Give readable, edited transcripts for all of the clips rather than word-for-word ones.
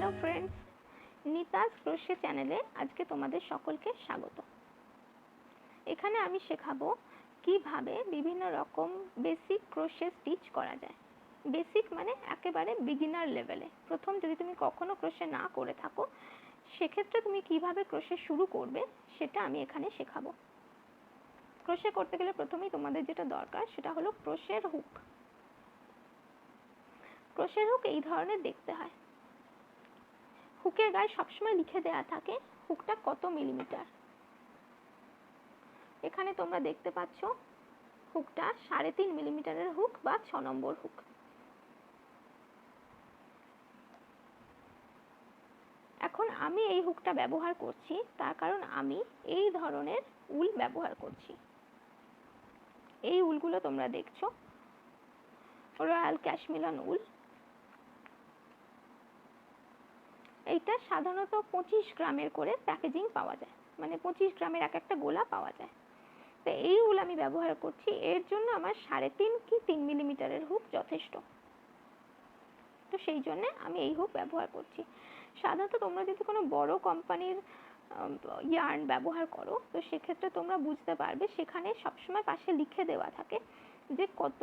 Hello friends, নিতাস crochet চ্যানেলে আজকে তোমাদের সকলকে স্বাগত। এখানে আমি শেখাবো কিভাবে বিভিন্ন রকম বেসিক ক্রোশে স্টিচ করা যায়। বেসিক মানে একেবারে বিগিনার লেভেলে। প্রথম যদি তুমি কখনো ক্রোশে না করে থাকো, সেক্ষেত্রে তুমি কিভাবে ক্রোশে শুরু করবে সেটা আমি এখানে শেখাবো। ক্রোশে করতে গেলে প্রথমেই তোমাদের যেটা দরকার সেটা হলো ক্রোশের হুক। ক্রোশের হুক এই ধরনের দেখতে হয়। হুকের গায়ে সবসময় লিখে দেওয়া থাকে হুকটা কত মিলিমিটার। এখানে তোমরা দেখতে পাচ্ছ হুকটা 3.5 মিলিমিটারের হুক বা 6 নম্বর হুক। এখন আমি এই হুকটা ব্যবহার করছি তার কারণ আমি এই ধরনের উল ব্যবহার করছি। এই উলগুলো তোমরা দেখছো রয়্যাল ক্যাশমিলান উল। এইটা সাধারণত 25 গ্রামের করে প্যাকেজিং পাওয়া যায়, মানে 25 গ্রামের এক একটা গোলা পাওয়া যায়। তো এই উল আমি ব্যবহার করছি, এর জন্য আমার 3.5 কি 3 মিলিমিটারের হুক যথেষ্ট। তো সেই জন্য আমি এই হুক ব্যবহার করছি। সাধারণত তোমরা যদি কোনো বড় কোম্পানির ইয়ার্ন ব্যবহার করো তো সেক্ষেত্রে তোমরা বুঝতে পারবে সেখানে সবসময় পাশে লিখে দেওয়া থাকে যে কত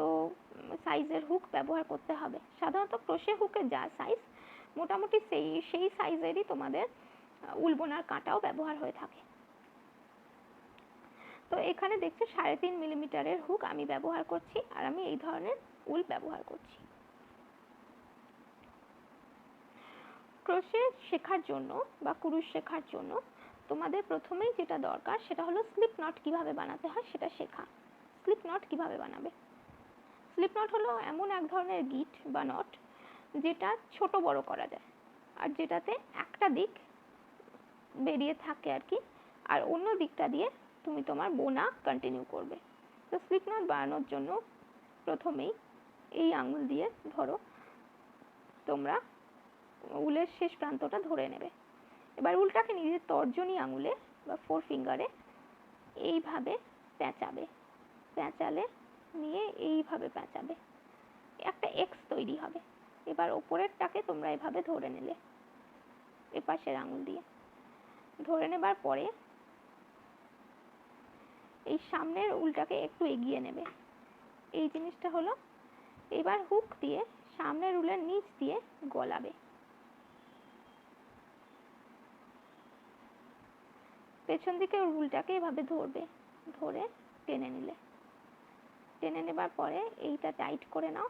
সাইজের হুক ব্যবহার করতে হবে। সাধারণত ক্রোশে হুকের যা সাইজ মোটামুটি সেই সাইজেরই তোমাদের উল বোনার কাঁটাও ব্যবহার হয়ে থাকে। তো এখানে দেখছো 3.5 মিলিমিটারের হুক আমি ব্যবহার করছি আর আমি এই ধরনের উল ব্যবহার করছি। ক্রোশে শেখার জন্য বা কুরুশ শেখার জন্য তোমাদের প্রথমেই যেটা দরকার সেটা হলো স্লিপ নট কিভাবে বানাতে হয় সেটা শেখা। স্লিপ নট কিভাবে বানাবে? স্লিপ নট হলো এমন এক ধরনের গিট বা নট যেটা ছোট বড় করা যায় আর যেটাতে একটা দিক বেরিয়ে থাকে আর কি, আর অন্য দিকটা দিয়ে তুমি তোমার বোনা কন্টিনিউ করবে। তো স্লিপ নট বানানোর জন্য প্রথমেই এই আঙুল দিয়ে ধরো তোমরা উলের শেষ প্রান্তটা ধরে নেবে। এবার উলটাকে নিজের তর্জনী আঙুলে বা 4 ফিঙ্গারে এইভাবে পেঁচাবে। পেঁচালে নিয়ে এইভাবে পেঁচাবে, একটা এক্স তৈরি হবে। এবার ওপরেরটাকে তোমরা এভাবে ধরে নিলে এপাশের আঙুল দিয়ে ধরে নেবার পরে এই সামনের উলটাকে একটু এগিয়ে নেবে। এই জিনিসটা হলো। এবার হুক দিয়ে সামনের উলের নিচ দিয়ে গলাবে। পেছন দিকে উলটাকে এভাবে ধরবে, ধরে টেনে নিলে। টেনে নেবার পরে এইটা টাইট করে নাও।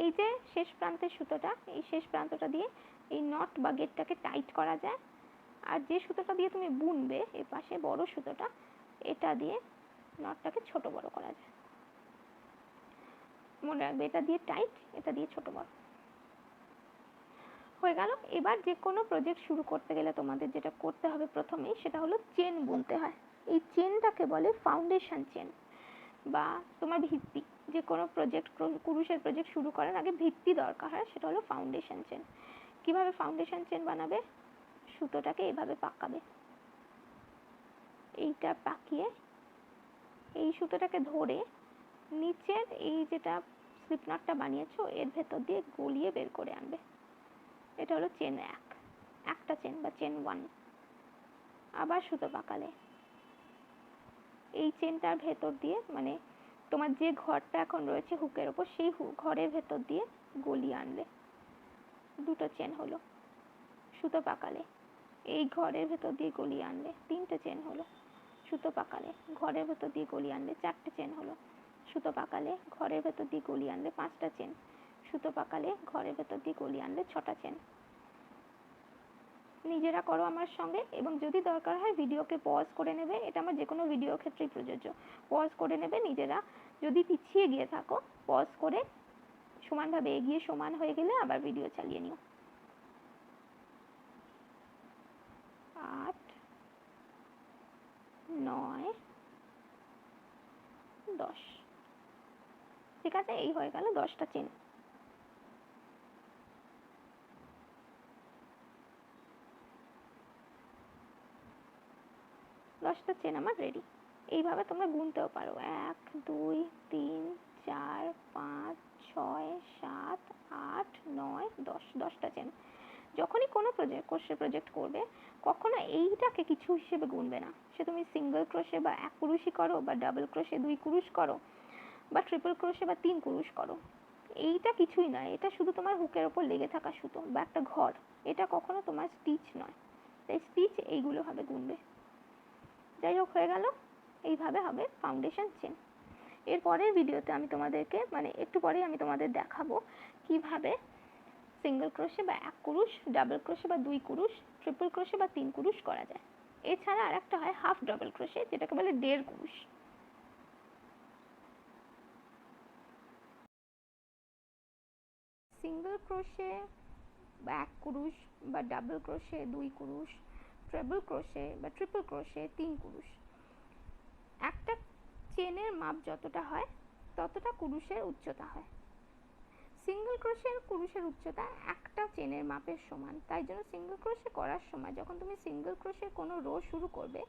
এই যে শেষ প্রান্তের সুতোটা, এই শেষ প্রান্তটা দিয়ে এই নট বা গেটটাকে টাইট করা যায়। আর যে সুতোটা দিয়ে তুমি বুনবে এই পাশে বড় সুতোটা, এটা দিয়ে নটটাকে ছোট বড় করা যায়। মনে রাখবে এটা দিয়ে টাইট, এটা দিয়ে ছোট বড় হয়ে গেল। এবার যে কোনো প্রজেক্ট শুরু করতে গেলে তোমাদের যেটা করতে হবে প্রথমেই সেটা হলো চেন বুনতে হয়। এই চেনটাকে বলে ফাউন্ডেশন চেন বা তোমার ভিত্তি। যে কোনো প্রজেক্ট, কুরুশের প্রজেক্ট শুরু করার আগে ভিত্তি দরকার হয়, সেটা হলো ফাউন্ডেশন চেন। কিভাবে ফাউন্ডেশন চেন বানাবে? সুতোটাকে এইভাবে পাকাবে, এইটা পাকিয়ে এই সুতোটাকে ধরে নিচের এই যেটা স্লিপ নটটা বানিয়েছো এর ভেতর দিয়ে গলিয়ে বের করে আনবে। এটা হলো চেন 1, একটা চেন বা চেন 1। আবার সুতো পাকালে এই চেনটার ভেতর দিয়ে, মানে তোমার যে ঘরটা এখন রয়েছে হুকের ওপর সেই ঘরের ভেতর দিয়ে গলিয়ে আনলে, দুটো চেন হলো। সুতো পাকালে এই ঘরের ভেতর দিয়ে গলিয়ে আনলে, 3টে চেন হলো। সুতো পাকালে ঘরের ভেতর দিয়ে গলিয়ে আনলে, 4টে চেন হলো। সুতো পাকালে ঘরের ভেতর দিয়ে গলিয়ে আনলে, 5টা চেন। সুতো পাকালে ঘরের ভেতর দিয়ে গলিয়ে আনলে, 6টা চেন। নিজেরা করো আমার সঙ্গে, এবং যদি দরকার হয় ভিডিওকে পজ করে নেবে। এটা আমার যে কোনো ভিডিওর ক্ষেত্রেই প্রযোজ্য। পজ করে নেবে নিজেরা। যদি পিছিয়ে গিয়ে থাকো পজ করে সমানভাবে এগিয়ে সমান হয়ে গেলে আবার ভিডিও চালিয়ে নিও। 8, 9, 10। ঠিক আছে, এই হয়ে গেল 10টা চেন। দশটা চেন আমার রেডি। এইভাবে তোমরা গুনতেও পারো, 1, 2, 3, 4, 5, 6, 7, 8, 9, 10। 10টা চেন। যখনই কোনো ক্রোশে প্রজেক্ট করবে কখনো এইটাকে কিছু হিসেবে গুনবে না, সে তুমি সিঙ্গেল ক্রোশে বা 1 কুরুশই করো, বা ডাবল ক্রোশে 2 কুরুশ করো, বা ট্রিপল ক্রোশে বা 3 কুরুশ করো, এইটা কিছুই নয়, এটা শুধু তোমার হুকের ওপর লেগে থাকা সুতো বা একটা ঘর, এটা কখনো তোমার স্টিচ নয়। তাই স্টিচ এইগুলো ভাবে গুনবে। যাই হোক, হয়ে গেল। এইভাবে হবে ফাউন্ডেশন চেন। এর পরের ভিডিওতে আমি তোমাদেরকে একটু পরেই আমি তোমাদের দেখাবো কিভাবে সিঙ্গেল ক্রোশে বা 1 কুরুশ, ডাবল ক্রোশে বা 2 কুরুশ, ট্রিপল ক্রোশে বা 3 কুরুশ করা যায়। এছাড়া আর একটা হয় হাফ ডাবল ক্রোশে, যেটাকে বলে 1.5 কুরুশ। সিঙ্গেল ক্রোশে বা 1 কুরুশ, বা ডাবল ক্রোশে 2 কুরুশ, ট্রিপল ক্রোশে বা ট্রিপল ক্রোশে 3 কুরুশ, একটা চেনের মাপ যতটা হয় ততটা কুরুশের উচ্চতা হয়। সিঙ্গেল ক্রোশের কুরুশের উচ্চতা একটা চেনের মাপের সমান। তাই জন্য সিঙ্গেল ক্রোশে করার সময় যখন তুমি সিঙ্গেল ক্রোশের কোনো রো শুরু করবে,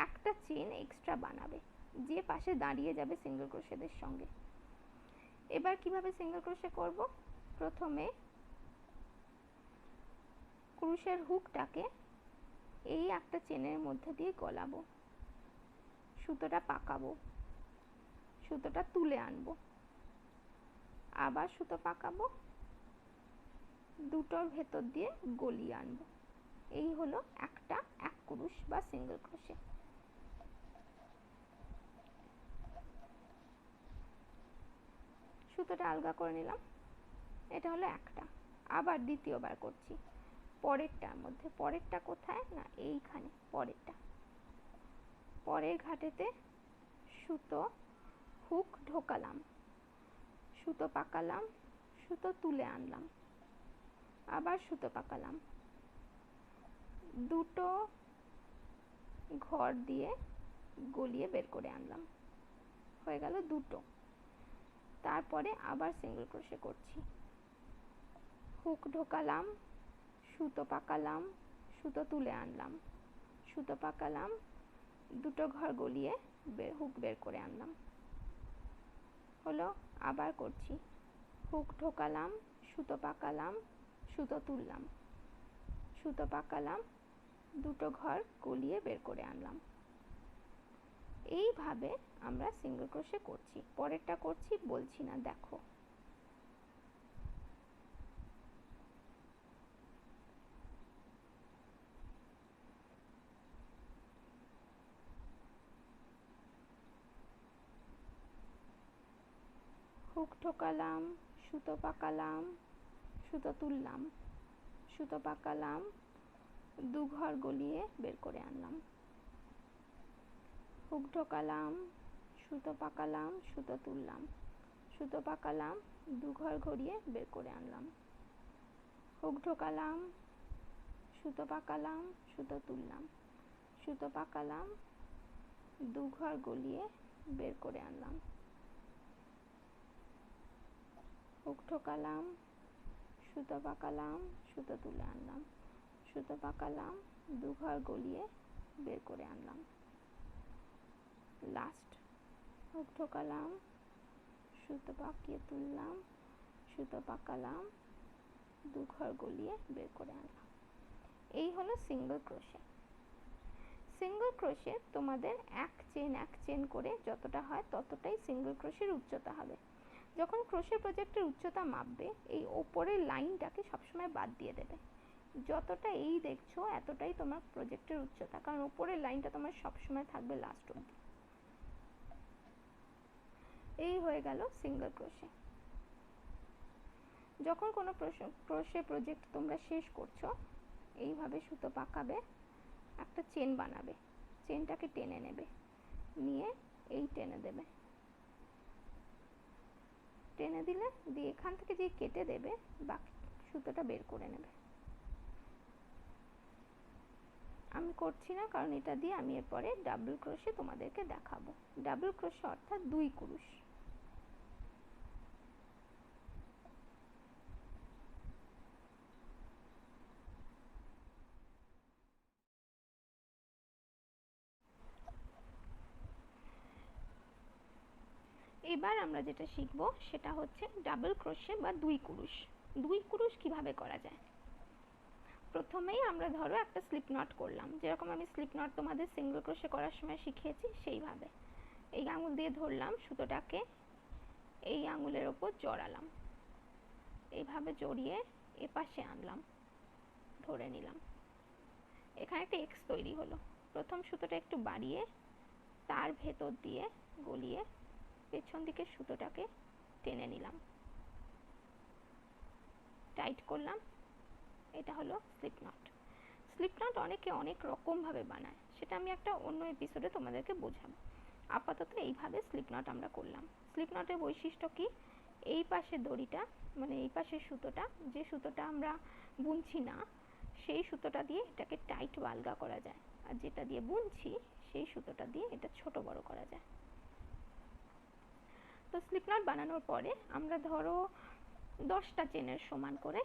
একটা চেন এক্সট্রা বানাবে যে পাশে দাঁড়িয়ে যাবে সিঙ্গেল ক্রোশেদের সঙ্গে। এবার কিভাবে সিঙ্গেল ক্রোশে করব? প্রথমে ক্রুশের হুকটাকে এই একটা চেনের মধ্যে দিয়ে গলাবো, সুতোটা পাকাবো, সুতোটা তুলে আনবো, আবার সুতো পাকাবো, দুটোর ভেতর দিয়ে গলিয়ে আনবো। এই হলো একটা 1 কুরুশ বা সিঙ্গেল ক্রোশে। সুতোটা আলগা করে নিলাম, এটা হলো একটা। আবার দ্বিতীয়বার করছি পরেরটার মধ্যে। পরেরটা কোথায়? না এইখানে পরেরটা। পরের ঘাটেতে সুতো হুক ঢোকালাম, সুতো পাকালাম, সুতো তুলে আনলাম, আবার সুতো পাকালাম, দুটো ঘর দিয়ে গলিয়ে বের করে আনলাম, হয়ে গেল দুটো। তারপরে আবার সিঙ্গেল ক্রোশে করছি, হুক ঢোকালাম, সুতো পাকালাম, সুতো তুলে আনলাম, সুতো পাকালাম, দুটো ঘর গলিয়ে হুক বের করে আনলাম, হলো। আবার করছি, হুক ঢোকালাম, সুতো পাকালাম, সুতো তুললাম, সুতো পাকালাম, দুটো ঘর গলিয়ে বের করে আনলাম। এইভাবে আমরা সিঙ্গেল ক্রোশে করছি। পরেরটা করছি, বলছি না, দেখো। হুক ঢোকালাম, সুতো পাকালাম, সুতো তুললাম, সুতো পাকালাম, দু ঘর গলিয়ে বের করে আনলাম, হুক ঢোকালাম, সুতো পাকালাম, সুতো তুললাম, সুতো পাকালাম, দু ঘর ঘুরিয়ে বের করে আনলাম, হুক ঢোকালাম, সুতো পাকালাম, সুতো তুললাম, সুতো পাকালাম, দু ঘর গলিয়ে বের করে আনলাম, হুক ঢোকালাম, সুতো পাকালাম, সুতো তুলে আনলাম, সুতো পাকালাম, দু ঘর গলিয়ে বের করে আনলাম, লাস্ট হুক ঢোকালাম, সুতো পাকিয়ে তুললাম, সুতো পাকালাম, দু ঘর গলিয়ে বের করে আনলাম। এই হলো সিঙ্গেল ক্রোশে। সিঙ্গেল ক্রোশে তোমাদের এক চেন করে যতটা হয় ততটাই সিঙ্গেল ক্রোশের উচ্চতা হবে। যখন ক্রোশে প্রজেক্টের উচ্চতা মাপবে, এই ওপরের লাইনটাকে সবসময় বাদ দিয়ে দেবে। যতটা এই দেখছো এতটাই তোমার প্রজেক্টের উচ্চতা, কারণ ওপরের লাইনটা তোমার সবসময় থাকবে লাস্ট অবধি। এই হয়ে গেল সিঙ্গেল ক্রোশে। যখন কোনো ক্রোশে প্রজেক্ট তোমরা শেষ করছো, এইভাবে সুতো পাকাবে, একটা চেন বানাবে, চেনটাকে টেনে নেবে, নিয়ে এই টেনে দেবে, টেনে দিলে দিয়ে এখান থেকে যে কেটে দেবে, বাকি সুতোটা বের করে নেবে। আমি করছি না, কারণ এটা দিয়ে আমি এরপরে ডাবল ক্রোশে তোমাদেরকে দেখাবো। ডাবল ক্রোশে অর্থাৎ 2 কুরুশ। এবার আমরা যেটা শিখবো সেটা হচ্ছে ডাবল ক্রোশে বা 2 কুরুশ। 2 কুরুশ কিভাবে করা যায়। প্রথমেই আমরা ধরো একটা স্লিপ নট করলাম, যেরকম আমি স্লিপ নট তোমাদের সিঙ্গেল ক্রোশে করার সময় শিখিয়েছি সেইভাবে। এই আঙুল দিয়ে ধরলাম সুতোটাকে, এই আঙুলের ওপর জড়ালাম, এইভাবে জড়িয়ে এপাশে আনলাম, ধরে নিলাম। এখানে একটা এক্স তৈরি হলো। প্রথম সুতোটা একটু বাড়িয়ে তার ভেতর দিয়ে গলিয়ে পেছন দিকে সুতোটাকে টেনে নিলাম, টাইট করলাম। এটা হলো স্লিপ নট। স্লিপ নট অনেকে অনেক রকম ভাবে বানায়, সেটা আমি একটা অন্য এপিসোডে তোমাদেরকে বোঝাবো। আপাতত এইভাবে স্লিপ নট আমরা করলাম। স্লিপ নটের বৈশিষ্ট্য কি, এই পাশের দড়িটা মানে এই পাশের সুতোটা, যে সুতোটা আমরা বুনছি না সেই সুতোটা দিয়ে এটাকে টাইট বা আলগা করা যায়, আর যেটা দিয়ে বুনছি সেই সুতোটা দিয়ে এটা ছোট বড় করা যায়। তো স্লিপ নট বানানোর পরে আমরা ধরো 10টা চেনের সমান করে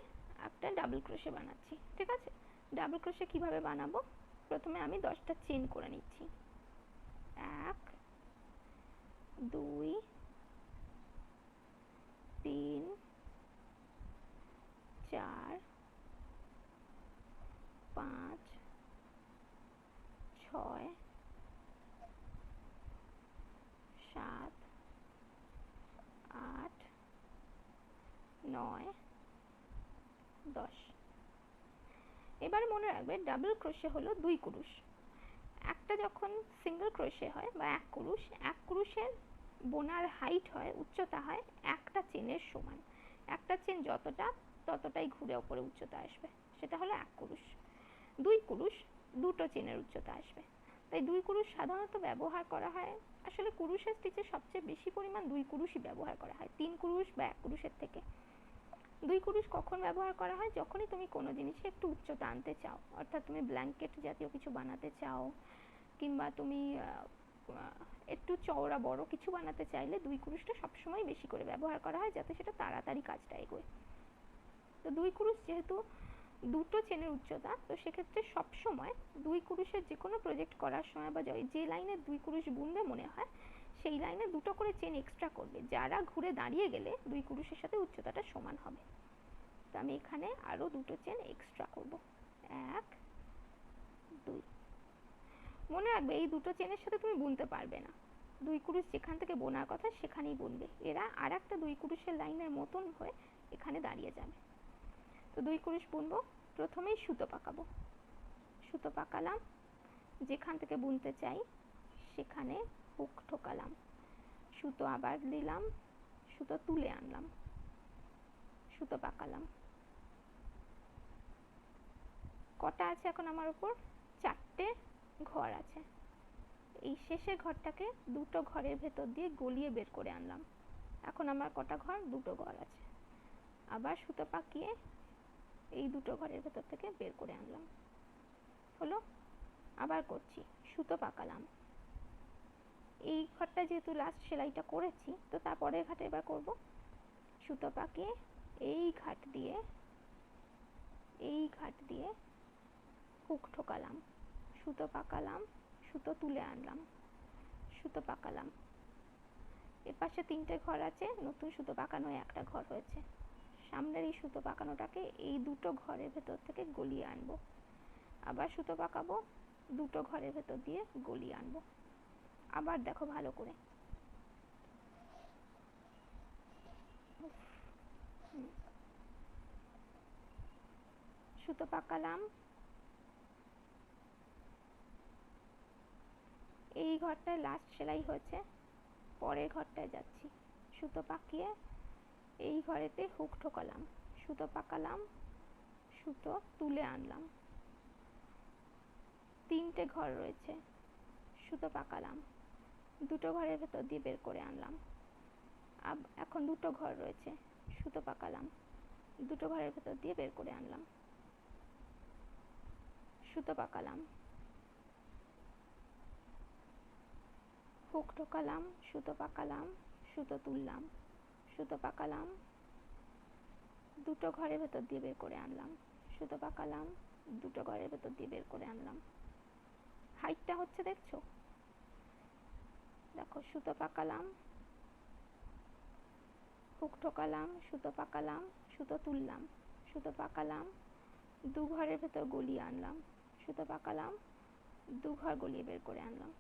একটা ডাবল ক্রোশে বানাচ্ছি, ঠিক আছে? ডাবল ক্রোশে কিভাবে বানাবো, প্রথমে আমি 10টা চেন করে নিচ্ছি। 1 2 3 4 5 6 7 8 9 10। এবার মনে রাখবে ডাবল ক্রোশে হলো 2 কুরুশ। একটা যখন সিঙ্গেল ক্রোশে হয় বা এক কুরুশের বোনার হাইট হয়, উচ্চতা হয় একটা চেনের সমান। একটা চেন যতটা ততটাই ঘুরে ওপরে উচ্চতা আসবে, সেটা হলো এক কুরুশ। 2 কুরুশ দুটো চেনের উচ্চতা আসবে। তাই 2 কুরুশ সাধারণত ব্যবহার করা হয়, আসলে কুরুশের স্টিচে সবচেয়ে বেশি পরিমাণ 2 কুরুশই ব্যবহার করা হয় 3 কুরুশ বা 1 কুরুশের থেকে। 2 কুরুশ কখন ব্যবহার করা হয়, যখনই তুমি কোনো জিনিসে একটু উচ্চতা আনতে চাও, অর্থাৎ তুমি ব্ল্যাঙ্কেট জাতীয় কিছু বানাতে চাও, কিংবা তুমি একটু চওড়া বড় কিছু বানাতে চাইলে 2 কুরুশটা সবসময় বেশি করে ব্যবহার করা হয়, যাতে সেটা তাড়াতাড়ি কাজটা এগোয়। তো 2 কুরুশ যেহেতু দুটো চেনের উচ্চতা, তো সেক্ষেত্রে সবসময় 2 কুরুশের যে কোনো প্রজেক্ট করার সময় বা যে লাইনে 2 কুরুশ বুনবে মনে হয় সেই লাইনে দুটো করে চেন এক্সট্রা করবে, যারা ঘুরে দাঁড়িয়ে গেলে 2 কুরুশের সাথে উচ্চতাটা সমান হবে। তো আমি এখানে আরো দুটো চেন এক্সট্রা করব। 1 2। মনে রাখবে এই দুটো চেনের সাথে তুমি বুনতে পারবে না, 2 কুরুশ যেখান থেকে বোনার কথা সেখানেই বুনবে, এরা আর একটা 2 কুরুশের লাইনের মতন হয়ে এখানে দাঁড়িয়ে যাবে। তো 2 কুরুশ বুনবো, প্রথমেই সুতো পাকাবো। সুতো পাকালাম, যেখান থেকে বুনতে চাই সেখানে হুক ঠোকালাম, সুতো আবার দিলাম, সুতো তুলে আনলাম, সুতো পাকালাম। কটা আছে এখন আমার উপর, 4টে ঘর আছে। এই শেষের ঘরটাকে দুটো ঘরের ভেতর দিয়ে গলিয়ে বের করে আনলাম। এখন আমার কটা ঘর, দুটো ঘর আছে। আবার সুতো পাকিয়ে এই দুটো ঘরের ভেতর থেকে বের করে আনলাম, হলো। আবার করছি, সুতো পাকালাম, এই ঘরটা যেহেতু লাস্ট সেলাইটা করেছি তো তারপরের ঘাটে এবার করব। সুতো পাকিয়ে এই ঘাট দিয়ে হুক ঠোকালাম, সুতো পাকালাম, সুতো তুলে আনলাম, সুতো পাকালাম। এপাশে 3টে ঘর আছে, নতুন সুতো পাকানো একটা ঘর হয়েছে। সামনের এই সুতো পাকানোটাকে এই দুটো ঘরের ভেতর থেকে গলিয়ে আনবো, আবার সুতো পাকাবো, দুটো ঘরের ভেতর দিয়ে গলিয়ে আনবো। আবার দেখো ভালো করে, সুতো পাকালাম, এই ঘরটায় লাস্ট সেলাই হয়েছে, পরের ঘরটায় যাচ্ছি, সুতো পাকিয়ে এই ঘরেতে হুক ঠোকালাম, সুতো পাকালাম, সুতো তুলে আনলাম। 3টে ঘর রয়েছে, সুতো পাকালাম, দুটো ঘরের ভেতর দিয়ে বের করে আনলাম। এখন দুটো ঘর রয়েছে, সুতো পাকালাম, দুটো ঘরের ভেতর দিয়ে বের করে আনলাম, সুতো পাকালাম, হুক ঠোকালাম, সুতো পাকালাম, সুতো তুললাম, সুতো পাকালাম, দুটো ঘরের ভেতর দিয়ে বের করে আনলাম, সুতো পাকালাম, দুটো ঘরের ভেতর দিয়ে বের করে আনলাম। হাইটটা হচ্ছে দেখছো, দেখো সুতো পাকালাম, হুক ঠোকালাম, সুতো পাকালাম, সুতো তুললাম, সুতো পাকালাম, দু ঘরের ভেতর গলিয়ে আনলাম, সুতো পাকালাম, দু ঘর গলিয়ে বের করে আনলাম,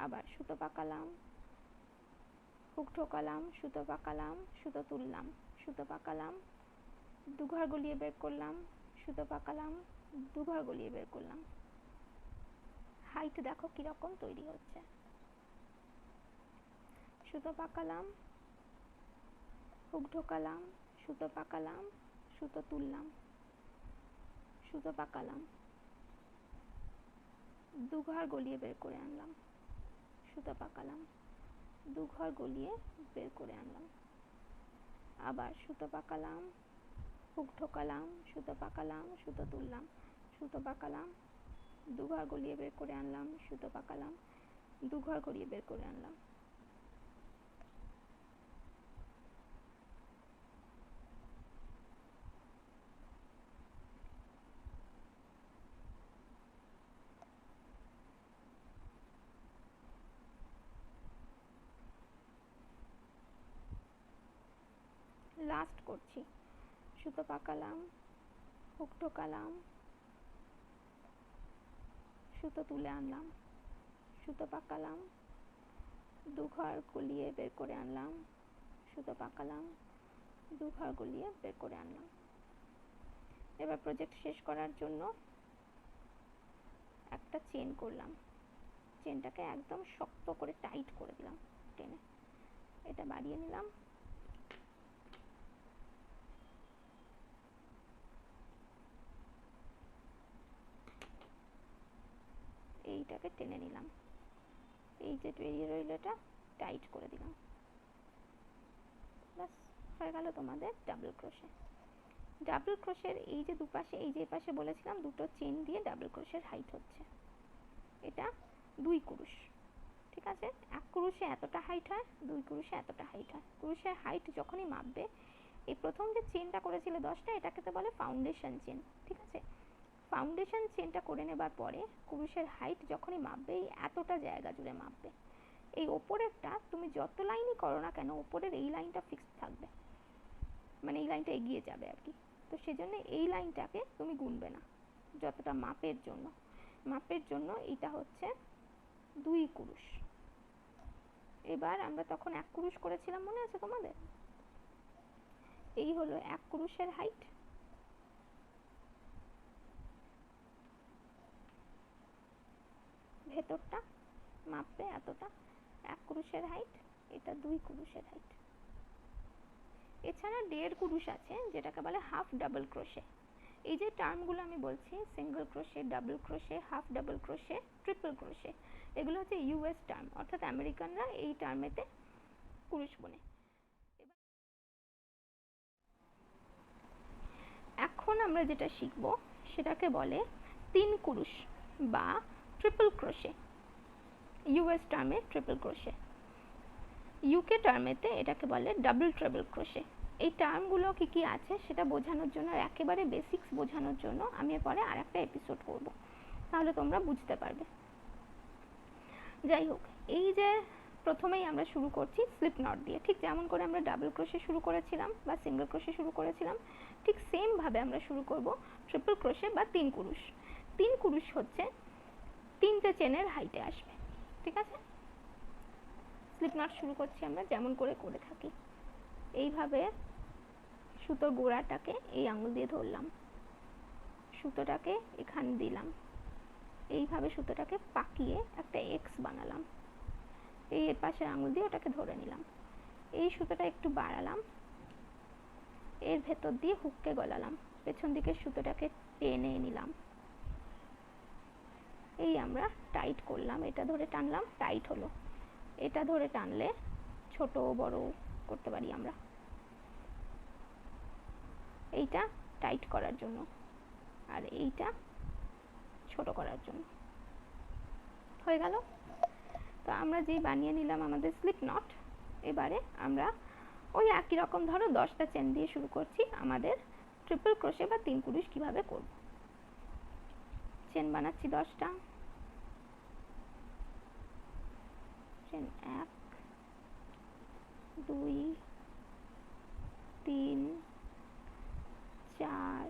আবার সুতো পাকালাম, হুক ঢোকালাম, সুতো পাকালাম, সুতো তুললাম, সুতো পাকালাম, দু ঘর গলিয়ে বের করলাম, সুতো পাকালাম, দু ঘর গলিয়ে বের করলাম। হাইট দেখো কিরকম তৈরি হচ্ছে। সুতো পাকালাম, হুক ঢোকালাম, সুতো পাকালাম, সুতো তুললাম, সুতো পাকালাম, দু ঘর গলিয়ে বের করে আনলাম, সুতো পাকালাম, দু ঘর গলিয়ে বের করে আনলাম, আবার সুতো পাকালাম, হুক ঢোকালাম, সুতো পাকালাম, সুতো তুললাম, সুতো পাকালাম, দু ঘর গলিয়ে বের করে আনলাম, সুতো পাকালাম, দু ঘর গলিয়ে বের করে আনলাম। লাস্ট করছি, সুতো পাকালাম, হুক ঢোকালাম, সুতো তুলে আনলাম, সুতো পাকালাম, দু ঘর গলিয়ে বের করে আনলাম, সুতো পাকালাম, দু ঘর গলিয়ে বের করে আনলাম। এবার প্রজেক্ট শেষ করার জন্য একটা চেন করলাম, চেনটাকে একদম শক্ত করে টাইট করে দিলাম টেনে, এটা বাড়িয়ে নিলাম, এইটাকে টেনে নিলাম, এই যে বেরিয়ে রইল এটা টাইট করে দিলাম, ব্যাস হয়ে গেল তোমাদের ডাবল ক্রোশে। ডাবল ক্রোশের এই যে দুপাশে, এই যে পাশে বলেছিলাম দুটো চেন দিয়ে ডাবল ক্রোশের হাইট হচ্ছে এটা 2 কুরুশ। ঠিক আছে, 1 কুরুশে এতটা হাইট হয়, 2 কুরুশে এতটা হাইট হয়। কুরুশের হাইট যখনই মাপবে, এই প্রথম যে চেনটা করেছিলে 10টা, এটাকে তো বলে ফাউন্ডেশন চেন। ঠিক আছে, ফাউন্ডেশন চেনটা করে নেবার পরে কুরুশের হাইট যখনই মাপবে, এই এতটা জায়গা জুড়ে মাপবে। এই ওপরেরটা তুমি যত লাইনই করো না কেন, ওপরের এই লাইনটা ফিক্সড থাকবে, মানে এই লাইনটা এগিয়ে যাবে আর কি। তো সেজন্য এই লাইনটাকে তুমি গুনবে না, যতটা মাপের জন্য। মাপের জন্য এটা হচ্ছে 2 কুরুশ। এবার আমরা তখন 1 কুরুশ করেছিলাম, মনে আছে তোমাদের? এই হলো 1 কুরুশের হাইট, ভেতরটা মাপবে এতটা, 1 কুরুশের হাইট, এটা 2 কুরুশের হাইট। এছাড়া 1.5 কুরুশ আছে, যেটাকে বলে হাফ ডাবল ক্রোশে। এই যে টার্মগুলো আমি বলছি, single crochet, double crochet, half double crochet, triple crochet, এগুলো হচ্ছে ইউএস টার্ম, অর্থাৎ আমেরিকানরা এই টার্মেতে কুরুশ বোনে। এখন আমরা যেটা শিখবো সেটাকে বলে 3 কুরুশ বা ট্রিপল ক্রোশে। ইউএস টার্মে ট্রিপল ক্রোশে, ইউকে টার্মেতে এটাকে বলে ডাবল ট্রিপল ক্রোশে। এই টার্মগুলো কি কি আছে সেটা বোঝানোর জন্য, একেবারে বেসিক্স বোঝানোর জন্য আমি পরে আর একটা এপিসোড করব, তাহলে তোমরা বুঝতে পারবে। যাই হোক, এই যে প্রথমেই আমরা শুরু করছি স্লিপ নট দিয়ে, ঠিক যেমন করে আমরা ডাবল ক্রোশে শুরু করেছিলাম বা সিঙ্গেল ক্রোশে শুরু করেছিলাম, ঠিক সেম ভাবে আমরা শুরু করব ট্রিপল ক্রোশে বা 3 কুরুশ। 3 কুরুশ হচ্ছে 3টে চেনের হাইটে আসবে। ঠিক আছে, স্লিপ নট শুরু করছি আমরা যেমন করে করে থাকি, এইভাবে সুতোর গোড়াটাকে এই আঙুল দিয়ে ধরলাম, সুতোটাকে এখানে দিলাম, এইভাবে সুতোটাকে পাকিয়ে একটা এক্স বানালাম, এই পাশের আঙুল দিয়ে ওটাকে ধরে নিলাম, এই সুতোটা একটু বাড়ালাম, এর ভেতর দিয়ে হুককে গলালাম, পেছন দিকে সুতোটাকে টেনে নিলাম, এই আমরা টাইট করলাম, এটা ধরে টানলাম, টাইট হলো। এটা ধরে টানলে ছোট বড় করতে পারি আমরা, এইটা টাইট করার জন্য আর এইটা ছোট করার জন্য। হয়ে গেল। তো আমরা যেই বানিয়ে নিলাম আমাদের স্লিপ নট, এবারে আমরা ওই একই রকম ধরো 10টা চেন দিয়ে শুরু করছি আমাদের ট্রিপল ক্রোশে বা 3 কুরুশ কিভাবে করব। চেন বানাচ্ছি 10টা, চেন 1 2 3 4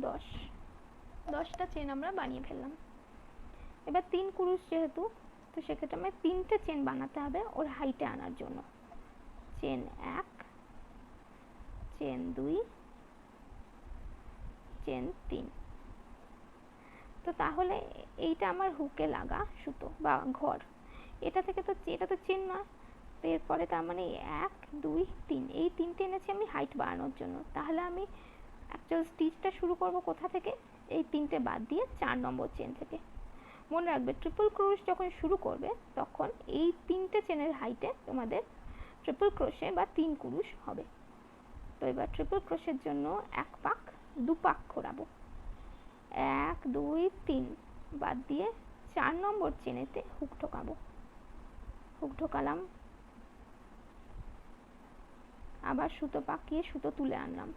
10, 10টা চেন আমরা বানিয়ে ফেললাম। এবার 3 কুরুশ যেহেতু, তো সেক্ষেত্রে আমায় 3টে চেন বানাতে হবে ওর হাইটে আনার জন্য। Chain 1, chain 2, chain 3। তো তাহলে এইটা আমার হুকে লাগা সুতো বা ঘর। এটা থেকে তো, এটা তো চেন নয়, তো এরপরে তার মানে 1, 2, 3 এই 3টে এনেছি আমি হাইট বাড়ানোর জন্য। তাহলে আমি অ্যাকচুয়াল স্টিচটা শুরু করব কোথা থেকে? এই 3টে বাদ দিয়ে 4 নম্বর চেন থেকে। মনে রাখবে ট্রিপল ক্রোশ যখন শুরু করবে তখন এই 3টে চেনের হাইটে তোমাদের ট্রিপল ক্রোশে বা 3 কুরুশ হবে। তো এবার ট্রিপল ক্রোশের জন্য 1 পাক 2 পাক ঘোরাবো। 1, 2, 3 বাদ দিয়ে 4 নম্বর চেনেতে হুক ঢোকাবো। হুক ঢোকালাম, আবার সুতো পাকিয়ে সুতো তুলে আনলাম।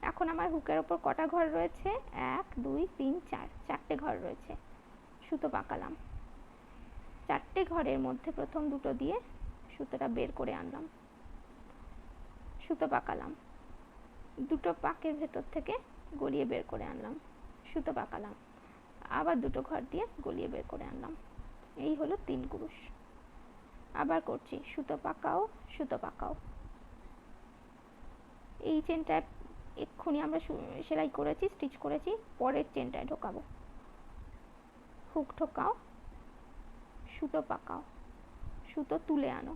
এখন আমার হুকের ওপর কটা ঘর রয়েছে? 1, 2, 3, 4, 4টে ঘর রয়েছে। সুতো পাকালাম, 4টে ঘরের মধ্যে প্রথম দুটো দিয়ে সুতোটা বের করে আনলাম। সুতো পাকালাম, দুটো পাকের ভেতর থেকে গলিয়ে বের করে আনলাম। সুতো পাকালাম, আবার দুটো ঘর দিয়ে গলিয়ে বের করে আনলাম। এই হলো 3 কুরুশ। আবার করছি, সুতো পাকাও, সুতো পাকাও। এই চেনটায় এক্ষুনি আমরা সেলাই করেছি, স্টিচ করেছি, পরের চেনটায় ঢোকাবো। হুক ঢোকাও, সুতো পাকাও, সুতো তুলে আনো,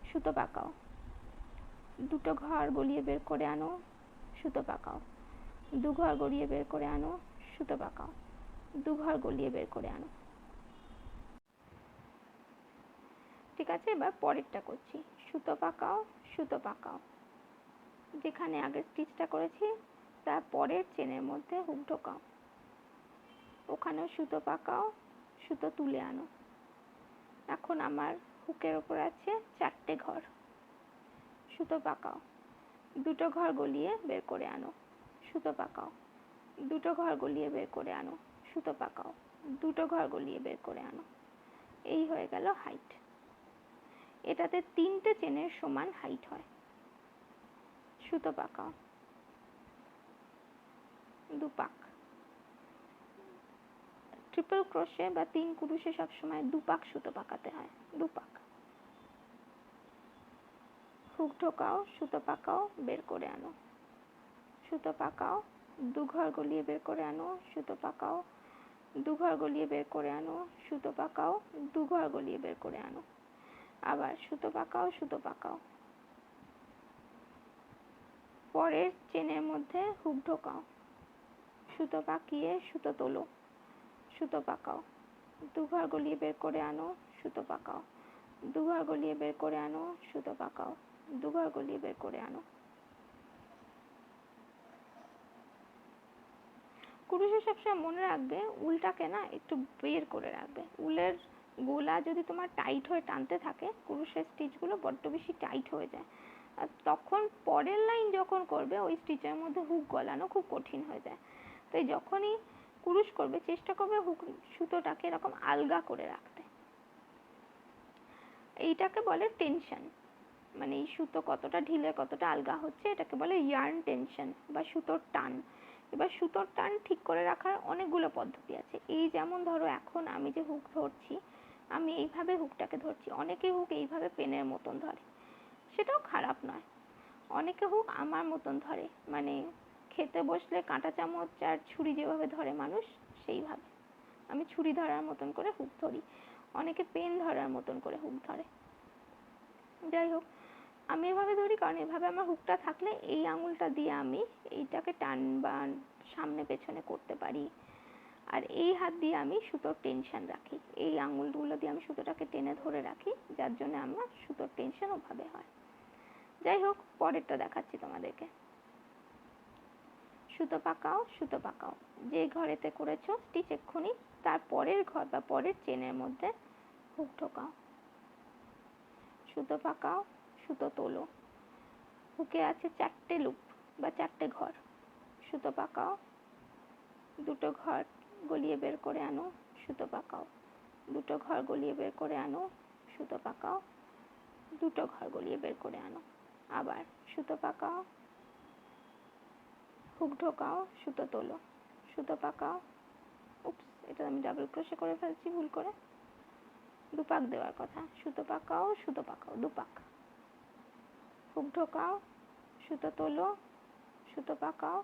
সুতো পাকাও, দুটো ঘর গলিয়ে বের করে আনো, সুতো পাকাও, দু ঘর গলিয়ে বের করে আনো, সুতো পাকাও, দু ঘর গলিয়ে বের করে আনো। ঠিক আছে, এবার পরেরটা করছি। সুতো পাকাও, সুতো পাকাও, যেখানে আগে স্টিচটা করেছি তার পরের চেনের মধ্যে হুক ঢোকাও, ওখানেও সুতো পাকাও, সুতো তুলে আনো। এখন আমার হুকের ওপর আছে 4টে ঘর। সুতো পাকাও, দুটো ঘর গলিয়ে বের করে আনো, সুতো পাকাও, দুটো ঘর গলিয়ে বের করে আনো, সুতো পাকাও, দুটো ঘর গলিয়ে বের করে আনো। এই হয়ে গেল হাইট। এটাতে 3টে চেনের সমান হাইট হয়। সুতো পাকাও, 2 পাক। ট্রিপল ক্রোশে বা 3 কুরুশে সবসময় 2 পাক সুতো পাকাতে হয়, 2 পাক। হুক ঢোকাও, সুতো পাকাও, বের করে আনো, সুতো পাকাও, দু ঘর গলিয়ে বের করে আনো, সুতো পাকাও, দু ঘর গলিয়ে বের করে আনো, সুতো পাকাও, দু ঘর গলিয়ে বের করে আনো। আবার সুতো পাকাও, সুতো পাকাও, পরের চেনের মধ্যে হুক ঢোকাও, সুতো পাকিয়ে সুতো তোলো, সুতো পাকাও, দু ঘর গলিয়ে বের করে আনো, সুতো পাকাও, দু ঘর গলিয়ে বের করে আনো, সুতো পাকাও, দু ঘর গলিয়ে বের করে আনো। কুরুশে সবসময় মনে রাখবে উলটাকে না একটু বের করে রাখবে। উলের গোলা যদি তোমার টাইট হয়ে টানতে থাকে, কুরুশের স্টিচগুলো বড্ড বেশি টাইট হয়ে যায়, আর তখন পরের লাইন যখন করবে ওই স্টিচের মধ্যে হুক গলানো খুব কঠিন হয়ে যায়। তাই যখনই কুরুশ করবে চেষ্টা করবে হুক সুতোটাকে এরকম আলগা করে রাখতে। এইটাকে বলে টেনশন, মানে এই সুতো কতটা ঢিলে কতটা আলগা হচ্ছে এটাকে বলে ইয়ার্ন টেনশন বা সুতোর টান। এবার সুতোর টান ঠিক করে রাখার অনেকগুলো পদ্ধতি আছে। এই যেমন ধরো এখন আমি যে হুক ধরছি, আমি এইভাবে হুকটাকে ধরছি, অনেকে হুক এইভাবে পেনের মতন ধরে, সেটাও খারাপ নয়। অনেকে হুক আমার মতন ধরে, মানে খেতে বসলে কাঁটা চামচ আর ছুরি যেভাবে ধরে মানুষ সেইভাবে। আমি ছুরি ধরার মতন করে হুক ধরি, অনেকে পেন ধরার মতন করে হুক ধরে। যাই হোক, আমি এভাবে ধরি কারণ এভাবে আমার হুকটা থাকলে এই আঙুলটা দিয়ে আমি এইটাকে টান বা সামনে পেছনে করতে পারি, আর এই হাত দিয়ে আমি সুতোর টেনশন রাখি, এই আঙুলগুলো দিয়ে আমি সুতোটাকে টেনে ধরে রাখি, যার জন্য আমার সুতোর টেনশন ওভাবে হয়। যাই হোক, পরেরটা দেখাচ্ছি তোমাদেরকে। সুতো পাকাও, সুতো পাকাও, যে ঘরেতে করেছো স্টিচ এক্ষুনি তার পরের ঘর বা পরের চেনের মধ্যে হুক ঢোকাও, সুতো পাকাও, সুতো তোলো, হুকে আছে 4টে লুপ বা 4টে ঘর। সুতো পাকাও, দুটো ঘর গলিয়ে বের করে আনো, সুতো পাকাও, দুটো ঘর গলিয়ে বের করে আনো, সুতো পাকাও, দুটো ঘর গলিয়ে বের করে আনো। আবার সুতো পাকাও, হুক ঢোকাও, সুতো তোলো, সুতো পাকাও, উপস এটা আমি ডাবল ক্রোশে করে ফেলছি ভুল করে, দুপাক দেওয়ার কথা, সুতো পাকাও, সুতো পাকাও, দুপাক, হুক ঢোকাও, সুতো তোলো, সুতো পাকাও,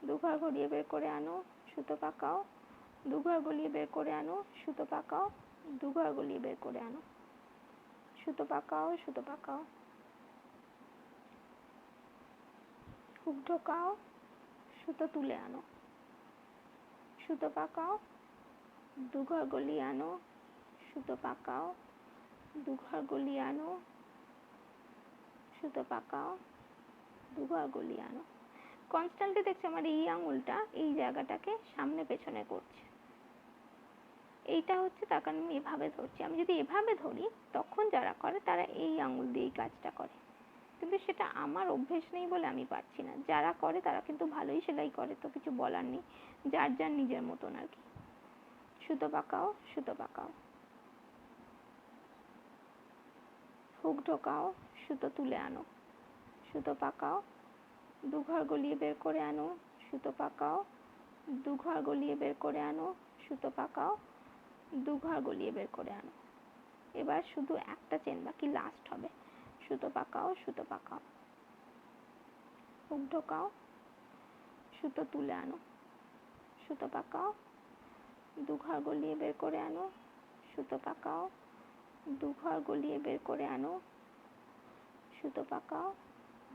দুঘর ঘুরিয়ে বের করে আনো, সুতো পাকাও, দুঘর গলিয়ে বের করে আনো, সুতো পাকাও, দুঘর গলিয়ে বের করে আনো, সুতো পাকাও, সুতো পাকাও, হুক ঢোকাও, সুতো তুলে আনো, সুতো পাকাও, দুঘর গলিয়ে আনো, সুতো পাকাও, দুঘর গলিয়ে আনো, সুতো পাকাও, দুঘর গলিয়ে আনো। কনস্ট্যান্টলি দেখছি আমার এই আঙুলটা এই জায়গাটাকে সামনে পেছনে করছে, এইটা হচ্ছে তার কারণে আমি এভাবে ধরছি। আমি যদি এভাবে ধরি তখন যারা করে তারা এই আঙুল দিয়েই কাজটা করে, কিন্তু সেটা আমার অভ্যেস নেই বলে আমি পারছি না। যারা করে তারা কিন্তু ভালোই সেলাই করে, তো কিছু বলার নেই, যার যার নিজের মতন আর কি। সুতো পাকাও, সুতো পাকাও, হুক ঢোকাও, সুতো তুলে আনো, সুতো পাকাও, দুঘর গলিয়ে বের করে আনো, সুতো পাকাও, দুঘর গলিয়ে বের করে আনো, সুতো পাকাও, দুঘর গলিয়ে বের করে আনো। এবার শুধু একটা চেন বাকি, লাস্ট হবে। সুতো পাকাও, সুতো পাকাও, হুক ঢোকাও, সুতো তুলে আনো, সুতো পাকাও, দুঘর গলিয়ে বের করে আনো, সুতো পাকাও, দুঘর গলিয়ে বের করে আনো, সুতো পাকাও,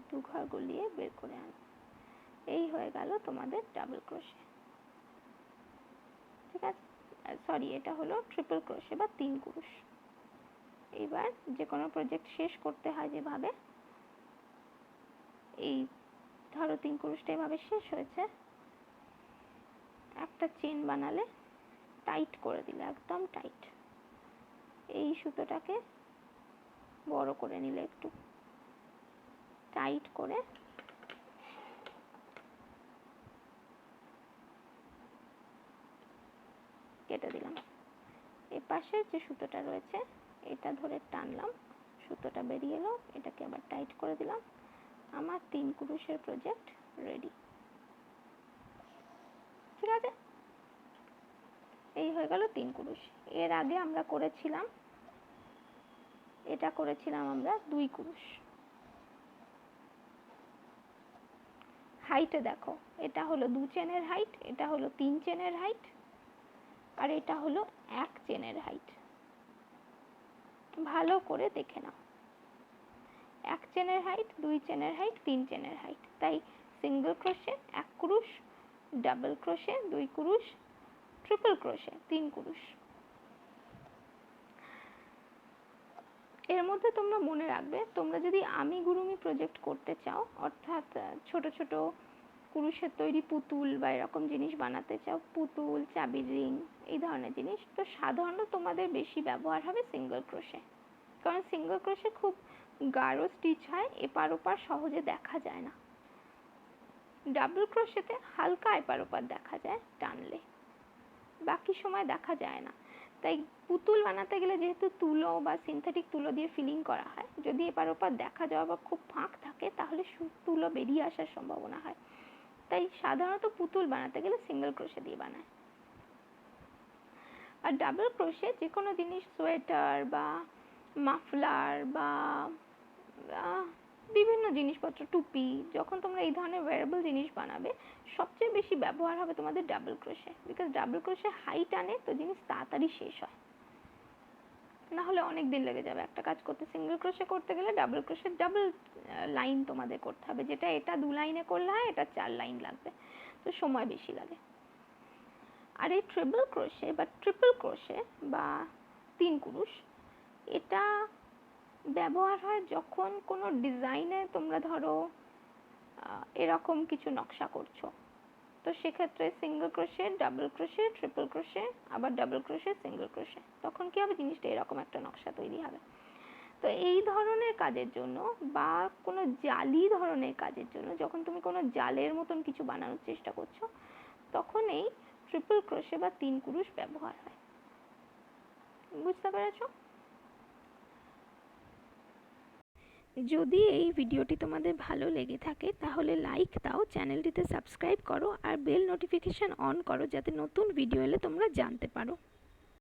দুঘর গলিয়ে বের করে আনো। এই হয়ে গেল তোমাদের ডাবল ক্রোশে। ঠিক আছে, সরি এটা হলো ট্রিপল ক্রোশে বা 3 কুরুশ। এবার যে কোনো প্রজেক্ট শেষ করতে হয় যেভাবে, এই ধরো 3 কুরুশটা এভাবে শেষ হয়েছে, একটা চেন বানালে, টাইট করে দিলে, একদম টাইট, এই সুতোটাকে বড় করে নিলে, একটু টাইট করে কেটে দিলাম। এই পাশের যে সুতোটা রয়েছে এটা ধরে টানলাম, সুতোটা বেরিয়ে এলো, এটাকে আবার টাইট করে দিলাম, আমার 3 কুরুশের প্রজেক্ট রেডি। ঠিক আছে, এই হয়ে গেল 3 কুরুশ। এর আগে আমরা করেছিলাম, এটা করেছিলাম আমরা 2 কুরুশ। হাইটে দেখো, এটা হলো 2 চেনের হাইট, এটা হলো 3 চেনের হাইট, আর এটা হলো 1 চেনের হাইট। ভালো করে দেখে নাও, 1 চেনের হাইট, 2 চেনের হাইট, 3 চেনের হাইট। তাই সিঙ্গেল ক্রোশে 1 কুরুশ, ডাবল ক্রোশে 2 কুরুশ, ট্রিপল ক্রোশে 3 কুরুশ। এর মধ্যে তোমরা মনে রাখবে, তোমরা যদি আমিগুরুমি প্রজেক্ট করতে চাও, অর্থাৎ ছোট ছোট কুরুশের তৈরি পুতুল বা এরকম জিনিস বানাতে চাও, পুতুল, চাবির রিং, এই ধরনের জিনিস, তো সাধারণত তোমাদের বেশি ব্যবহার হবে সিঙ্গেল ক্রোশে। কারণ সিঙ্গেল ক্রোশে খুব গাঢ় স্টিচ হয়, এপার ওপার সহজে দেখা যায় না। ডাবল ক্রোশেতে হালকা এপার ওপার দেখা যায় টানলে, বাকি সময় দেখা যায় না। তাই পুতুল বানাতে গেলে যেহেতু তুলো বা সিনথেটিক তুলো দিয়ে ফিলিং করা হয়, যদি এপার ওপার দেখা যাওয়া বা খুব ফাঁক থাকে তাহলে তুলো বেরিয়ে আসার সম্ভাবনা হয়। তাই সাধারণত পুতুল বানাতে গেলে সিঙ্গেল ক্রোশে দিয়ে বানায়। আর ডাবল ক্রোশে যে কোনো জিনিস, সোয়েটার বা মাফলার বা বিভিন্ন জিনিসপত্র, টুপি, যখন তোমরা এই ধরনের ওয়্যারেবল জিনিস বানাবে সবচেয়ে বেশি ব্যবহার হবে তোমাদের double crochet. Because double crochet height আনে, তো জিনিস তাড়াতাড়ি শেষ হয়, না হলে অনেক দিন লেগে যাবে একটা কাজ করতে। সিঙ্গেল ক্রোশে করতে গেলে ডাবল ক্রোশে ডাবল লাইন তোমাদের করতে হবে, যেটা এটা 2 লাইনে করলে হয়, এটা 4 লাইন লাগবে, তো সময় বেশি লাগে। আর এই ট্রিপল ক্রোশে বা ট্রিপল ক্রোশে বা 3 কুরুশ, এটা ব্যবহার হয় যখন কোনো ডিজাইনে তোমরা ধরো এরকম কিছু নকশা করছো, তো সেক্ষেত্রে single crochet, double crochet, triple crochet, আবার ডাবল ক্রোশে, সিঙ্গেল ক্রোশে, তখন কি হবে, জিনিসটা এরকম একটা নকশা তৈরি হবে। তো এই ধরনের কাজের জন্য বা কোনো জালি ধরনের কাজের জন্য, যখন তুমি কোনো জালের মতন কিছু বানানোর চেষ্টা করছো, তখন এই ট্রিপল ক্রোশে বা 3 কুরুশ ব্যবহার হয়। বুঝতে পেরেছো? যদি এই ভিডিওটি তোমাদের ভালো লেগে থাকে তাহলে লাইক দাও, চ্যানেলটিতে সাবস্ক্রাইব করো আর বেল নোটিফিকেশান অন করো যাতে নতুন ভিডিও এলে তোমরা জানতে পারো।